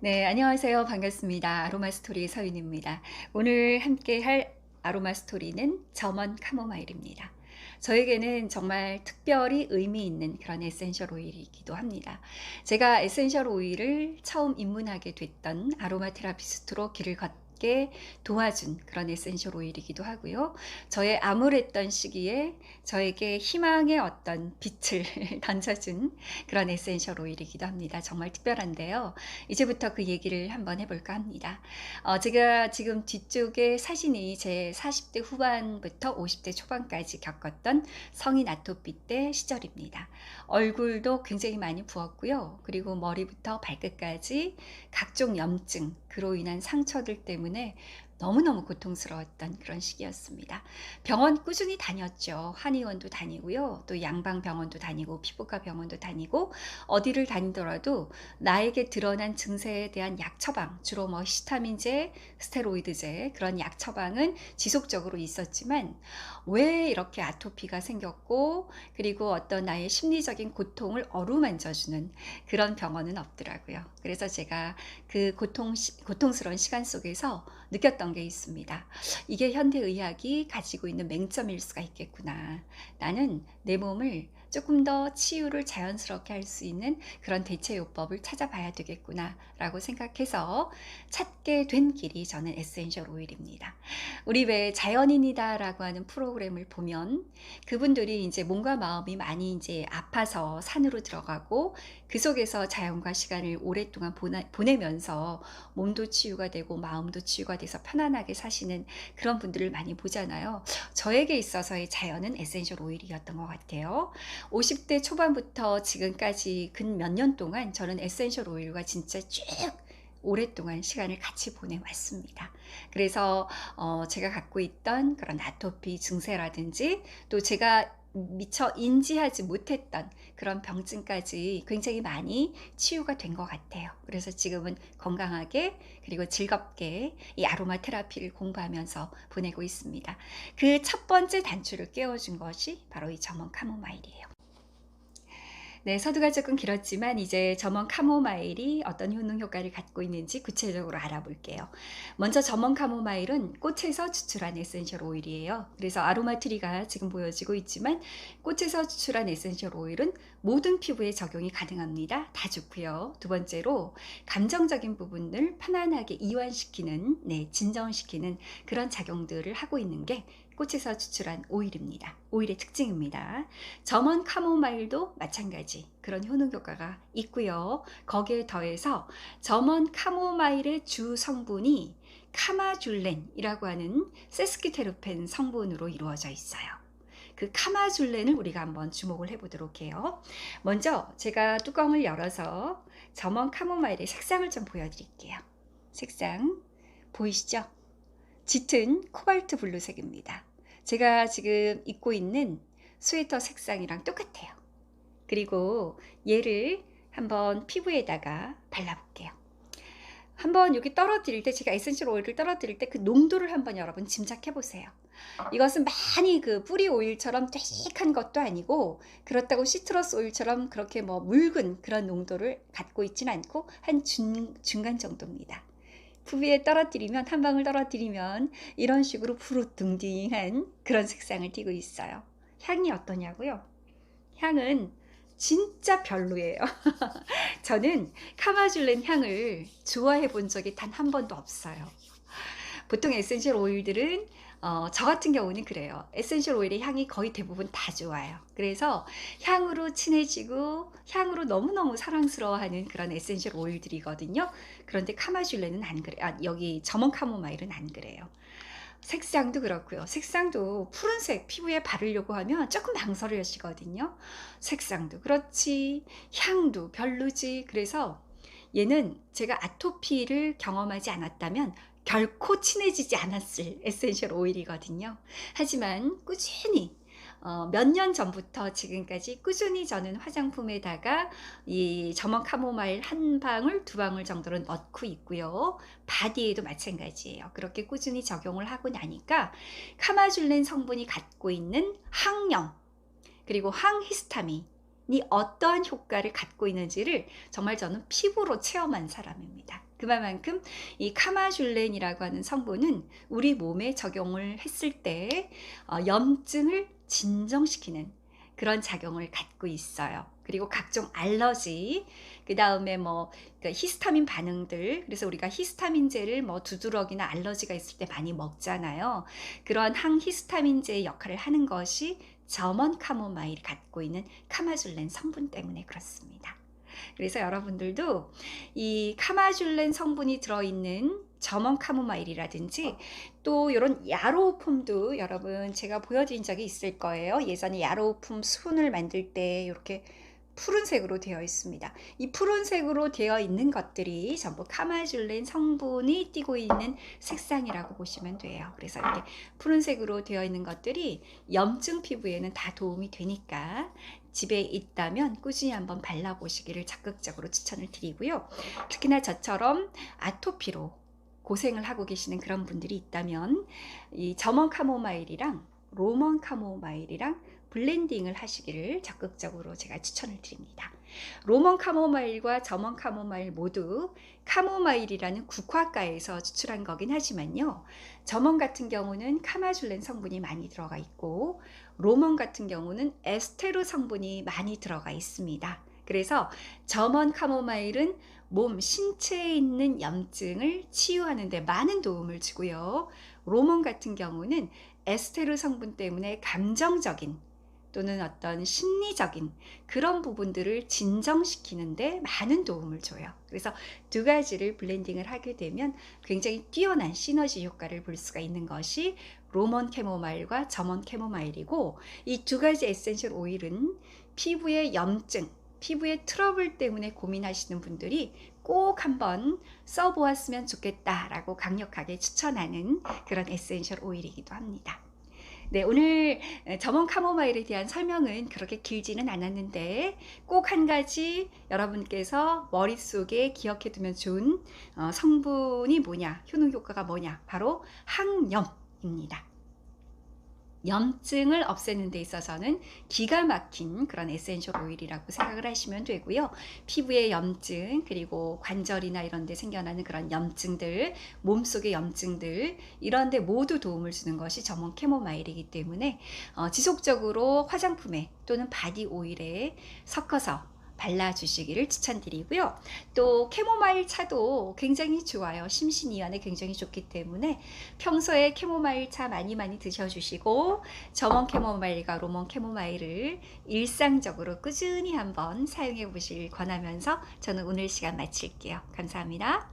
네, 안녕하세요. 반갑습니다. 아로마 스토리 서윤입니다. 오늘 함께 할 아로마 스토리는 점원 카모마일입니다. 저에게는 정말 특별히 의미 있는 그런 에센셜 오일이기도 합니다. 제가 에센셜 오일을 처음 입문하게 됐던 아로마 테라피스트로 길을 걷게 도와준 그런 에센셜 오일이기도 하고요. 저의 암울했던 시기에 저에게 희망의 어떤 빛을 던져준 그런 에센셜 오일이기도 합니다. 정말 특별한데요. 이제부터 그 얘기를 한번 해볼까 합니다. 제가 지금 뒤쪽에 사진이 제 40대 후반부터 50대 초반까지 겪었던 성인 아토피 때 시절입니다. 얼굴도 굉장히 많이 부었고요. 그리고 머리부터 발끝까지 각종 염증, 그로 인한 상처들 때문에 너무너무 고통스러웠던 그런 시기였습니다. 병원 꾸준히 다녔죠. 한의원도 다니고요. 또 양방병원도 다니고 피부과 병원도 다니고 어디를 다니더라도 나에게 드러난 증세에 대한 약 처방, 주로 뭐 히스타민제, 스테로이드제 그런 약 처방은 지속적으로 있었지만 왜 이렇게 아토피가 생겼고 그리고 어떤 나의 심리적인 고통을 어루만져주는 그런 병원은 없더라고요. 그래서 제가 그 고통스러운 시간 속에서 느꼈던 게 있습니다. 이게 현대의학이 가지고 있는 맹점일 수가 있겠구나. 나는 내 몸을 조금 더 치유를 자연스럽게 할 수 있는 그런 대체요법을 찾아봐야 되겠구나 라고 생각해서 찾게 된 길이 저는 에센셜 오일입니다. 우리 왜 자연인이다 라고 하는 프로그램을 보면 그분들이 이제 몸과 마음이 많이 이제 아파서 산으로 들어가고 그 속에서 자연과 시간을 오랫동안 보내면서 몸도 치유가 되고 마음도 치유가 돼서 편안하게 사시는 그런 분들을 많이 보잖아요. 저에게 있어서의 자연은 에센셜 오일이었던 것 같아요. 50대 초반부터 지금까지 근 몇 년 동안 저는 에센셜 오일과 진짜 쭉 오랫동안 시간을 같이 보내왔습니다. 그래서 제가 갖고 있던 그런 아토피 증세라든지 또 제가 미처 인지하지 못했던 그런 병증까지 굉장히 많이 치유가 된 것 같아요. 그래서 지금은 건강하게 그리고 즐겁게 이 아로마 테라피를 공부하면서 보내고 있습니다. 그 첫 번째 단추를 깨워준 것이 바로 이 점원 카모마일이에요. 네, 서두가 조금 길었지만 이제 점원 카모마일이 어떤 효능 효과를 갖고 있는지 구체적으로 알아볼게요. 먼저 점원 카모마일은 꽃에서 추출한 에센셜 오일이에요. 그래서 아로마 트리가 지금 보여지고 있지만 꽃에서 추출한 에센셜 오일은 모든 피부에 적용이 가능합니다. 다 좋고요. 두 번째로 감정적인 부분을 편안하게 이완시키는, 진정시키는 그런 작용들을 하고 있는 게 꽃에서 추출한 오일입니다. 오일의 특징입니다. 점원 카모마일도 마찬가지 그런 효능 효과가 있고요. 거기에 더해서 점원 카모마일의 주 성분이 카마줄렌이라고 하는 세스키테르펜 성분으로 이루어져 있어요. 그 카마줄렌을 우리가 한번 주목을 해보도록 해요. 먼저 제가 뚜껑을 열어서 점원 카모마일의 색상을 좀 보여드릴게요. 색상 보이시죠? 짙은 코발트 블루색입니다. 제가 지금 입고 있는 스웨터 색상이랑 똑같아요. 그리고 얘를 한번 피부에다가 발라볼게요. 한번 여기 떨어뜨릴 때, 제가 에센셜 오일을 떨어뜨릴 때 그 농도를 한번 여러분 짐작해 보세요. 이것은 많이 그 뿌리 오일처럼 쬐익한 것도 아니고 그렇다고 시트러스 오일처럼 그렇게 뭐 묽은 그런 농도를 갖고 있진 않고 한 중간 정도입니다. 부위에 떨어뜨리면, 한 방울 떨어뜨리면 이런 식으로 푸르둥딩한 그런 색상을 띠고 있어요. 향이 어떠냐고요? 향은 진짜 별로예요. 저는 카마줄렌 향을 좋아해 본 적이 단 한 번도 없어요. 보통 에센셜 오일들은 저 같은 경우는 그래요. 에센셜 오일의 향이 거의 대부분 다 좋아요. 그래서 향으로 친해지고 향으로 너무너무 사랑스러워하는 그런 에센셜 오일들이거든요. 그런데 카마줄레는 안 그래. 여기 점원 카모마일은 안 그래요. 색상도 그렇고요. 색상도 푸른색 피부에 바르려고 하면 조금 망설여지거든요. 색상도 그렇지, 향도 별로지. 그래서 얘는 제가 아토피를 경험하지 않았다면 결코 친해지지 않았을 에센셜 오일이거든요. 하지만 꾸준히 몇 년 전부터 지금까지 꾸준히 저는 화장품에다가 이 점원 카모마일 한 방울, 두 방울 정도를 넣고 있고요. 바디에도 마찬가지예요. 그렇게 꾸준히 적용을 하고 나니까 카마줄렌 성분이 갖고 있는 항염, 그리고 항히스타민이 어떠한 효과를 갖고 있는지를 정말 저는 피부로 체험한 사람입니다. 그만큼 이 카마줄렌이라고 하는 성분은 우리 몸에 적용을 했을 때 염증을 진정시키는 그런 작용을 갖고 있어요. 그리고 각종 알러지, 그 다음에 그러니까 히스타민 반응들, 그래서 우리가 히스타민제를 두드러기나 알러지가 있을 때 많이 먹잖아요. 그런 항히스타민제의 역할을 하는 것이 점원 카모마일이 갖고 있는 카마줄렌 성분 때문에 그렇습니다. 그래서 여러분들도 이 카마줄렌 성분이 들어있는 점원 카모마일이라든지 또 이런 야로우품도 여러분 제가 보여드린 적이 있을 거예요. 예전에 야로우품 순을 만들 때 이렇게 푸른색으로 되어 있습니다. 이 푸른색으로 되어 있는 것들이 전부 카마줄렌 성분이 띠고 있는 색상이라고 보시면 돼요. 그래서 이렇게 푸른색으로 되어 있는 것들이 염증 피부에는 다 도움이 되니까 집에 있다면 꾸준히 한번 발라보시기를 적극적으로 추천을 드리고요. 특히나 저처럼 아토피로 고생을 하고 계시는 그런 분들이 있다면 이 점원 카모마일이랑 로먼 카모마일이랑 블렌딩을 하시기를 적극적으로 제가 추천을 드립니다. 로먼 카모마일과 점원 카모마일 모두 카모마일이라는 국화과에서 추출한 거긴 하지만요. 점원 같은 경우는 카마줄렌 성분이 많이 들어가 있고 로먼 같은 경우는 에스테르 성분이 많이 들어가 있습니다. 그래서 점원 카모마일은 몸 신체에 있는 염증을 치유하는 데 많은 도움을 주고요. 로먼 같은 경우는 에스테르 성분 때문에 감정적인 또는 어떤 심리적인 그런 부분들을 진정시키는데 많은 도움을 줘요. 그래서 두 가지를 블렌딩을 하게 되면 굉장히 뛰어난 시너지 효과를 볼 수가 있는 것이 로먼 캐모마일과 점원 캐모마일이고, 이 두 가지 에센셜 오일은 피부의 염증, 피부의 트러블 때문에 고민하시는 분들이 꼭 한번 써보았으면 좋겠다라고 강력하게 추천하는 그런 에센셜 오일이기도 합니다. 네, 오늘 점원 카모마일에 대한 설명은 그렇게 길지는 않았는데 꼭 한 가지 여러분께서 머릿속에 기억해 두면 좋은 성분이 뭐냐, 효능 효과가 뭐냐, 바로 항염입니다. 염증을 없애는 데 있어서는 기가 막힌 그런 에센셜 오일이라고 생각을 하시면 되고요. 피부의 염증, 그리고 관절이나 이런 데 생겨나는 그런 염증들, 몸속의 염증들, 이런 데 모두 도움을 주는 것이 점원 캐모마일이기 때문에 지속적으로 화장품에 또는 바디 오일에 섞어서 발라주시기를 추천드리고요. 또 캐모마일 차도 굉장히 좋아요. 심신이완에 굉장히 좋기 때문에 평소에 캐모마일 차 많이 드셔주시고 점원 캐모마일과 로먼 캐모마일을 일상적으로 꾸준히 한번 사용해 보실 권하면서 저는 오늘 시간 마칠게요. 감사합니다.